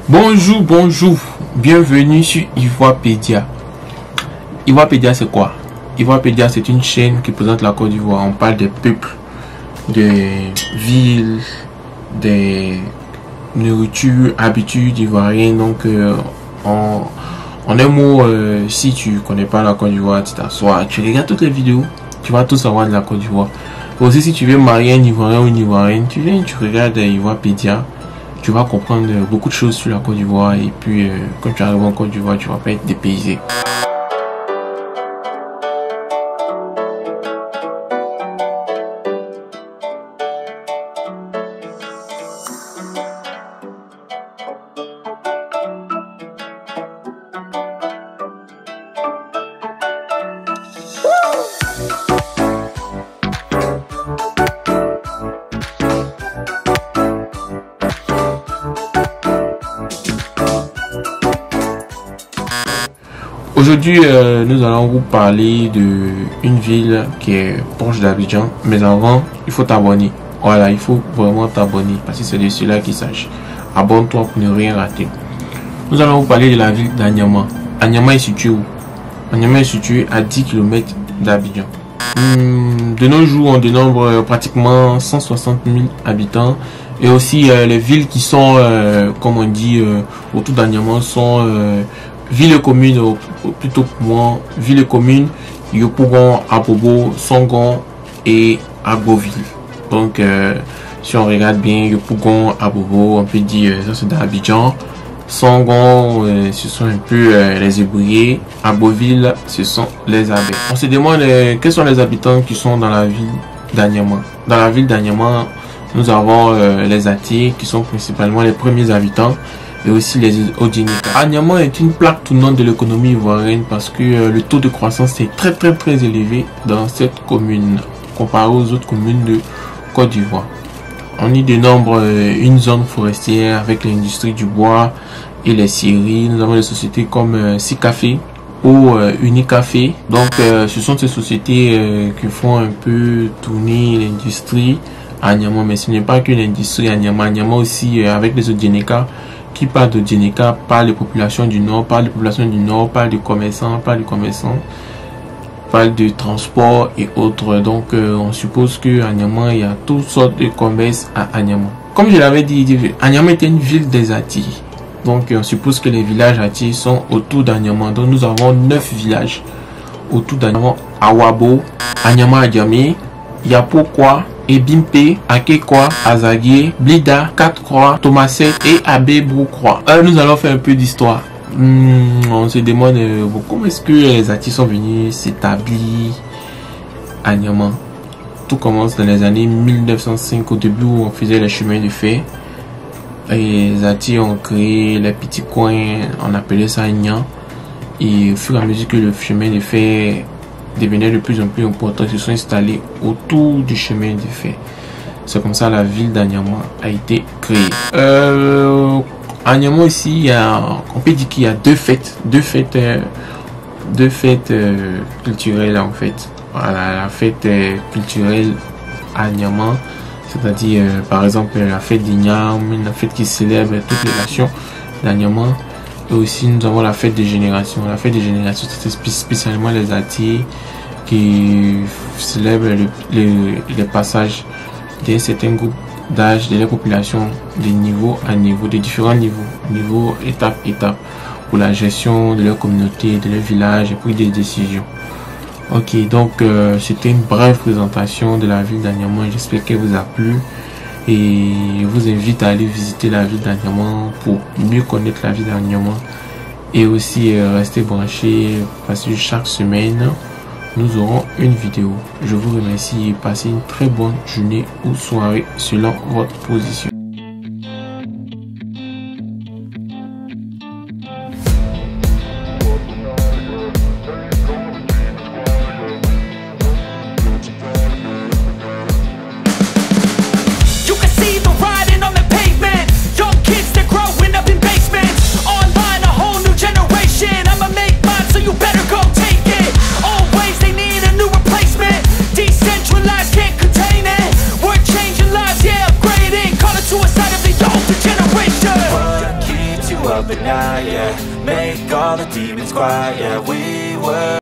Bonjour, bonjour, bienvenue sur Ivoirepédia. Ivoirepédia c'est quoi? Ivoirepédia c'est une chaîne qui présente la Côte d'Ivoire. On parle des peuples, des villes, des nourritures, habitudes ivoiriennes. Donc en un mot, si tu connais pas la Côte d'Ivoire, tu t'assois, tu regardes toutes les vidéos, tu vas tout savoir de la Côte d'Ivoire. Aussi, si tu veux marier un Ivoirien ou une Ivoirienne, tu viens, tu regardes Ivoirepédia. Tu vas comprendre beaucoup de choses sur la Côte d'Ivoire, et puis quand tu arrives en Côte d'Ivoire, tu vas pas être dépaysé. Aujourd'hui, nous allons vous parler de une ville qui est proche d'Abidjan. Mais avant, il faut t'abonner. Voilà, il faut vraiment t'abonner parce que c'est de cela qu'il s'agit. Abonne-toi pour ne rien rater. Nous allons vous parler de la ville d'Anyama. Anyama est situé où? Anyama est situé à 10 km d'Abidjan. De nos jours, on dénombre pratiquement 160 000 habitants. Et aussi, les villes qui sont, comme on dit, autour d'Anyama sont... villes communes, plutôt pour moi, villes communes, Yopougon, Abobo, Songon et Agboville. Donc, si on regarde bien Yopougon, Abobo, on peut dire ça c'est d'Abidjan. Songon, ce sont un peu les Ébouillés. Agboville, ce sont les Abés. On se demande quels sont les habitants qui sont dans la ville d'Anyama. Dans la ville d'Anyama, nous avons les Atis qui sont principalement les premiers habitants. Et aussi les Odjinika. Anyama est une plaque tournante de l'économie ivoirienne parce que le taux de croissance est très élevé dans cette commune comparé aux autres communes de Côte d'Ivoire. On y dénombre une zone forestière avec l'industrie du bois et les scieries. Nous avons des sociétés comme Sicafé ou Unicafé. Donc ce sont ces sociétés qui font un peu tourner l'industrie à Anyama. Mais ce n'est pas que l'industrie à Anyama. Anyama aussi avec les Odjinika. Qui parle de Djenika, parle de population du Nord, parle de population du Nord, parle de commerçants, parle de transport et autres. Donc on suppose que Anyama, il y a toutes sortes de commerces à Anyama. Comme je l'avais dit, Anyama était une ville des Atis. Donc on suppose que les villages Atis sont autour d'Anyama. Donc nous avons 9 villages autour d'Anyama. Awabo, Anyama Adjamé, Yapokwa, Ebimpe, Akekwa, Azaguié, Blida, 4 Croix, Thomaset et Abbé Broukroix. Nous allons faire un peu d'histoire. On se demande comment est-ce que les Atis sont venus s'établir à Anyama. Tout commence dans les années 1905, au début où on faisait les chemins de fer. Et les Atis ont créé les petits coins, on appelait ça Nyan. Et au fur et à mesure que le chemin de fer devenaient de plus en plus importants, ils se sont installés autour du chemin de fer. C'est comme ça la ville d'Anyama a été créée. Anyama aussi, on peut dire qu'il y a deux fêtes culturelles en fait. Voilà, la fête culturelle à Anyama, c'est-à-dire par exemple la fête d'Ignam, la fête qui célèbre toutes les nations d'Anyama. Et aussi nous avons la fête des générations. La fête des générations, c'est spécialement les Atis qui célèbrent les passages d'un certain groupe d'âge de la population de niveau à niveau, de différents niveaux, étape pour la gestion de leur communauté, de leur village et puis des décisions. Ok, donc c'était une brève présentation de la ville d'Anyama. J'espère qu'elle vous a plu. Et je vous invite à aller visiter la ville d'Anyama pour mieux connaître la ville d'Anyama. Et aussi rester branché parce que chaque semaine, nous aurons une vidéo. Je vous remercie et passez une très bonne journée ou soirée selon votre position. Decentralized, can't contain it. We're changing lives, yeah, upgrading. Call it up at night, yeah. Make all the demons quiet, yeah. We were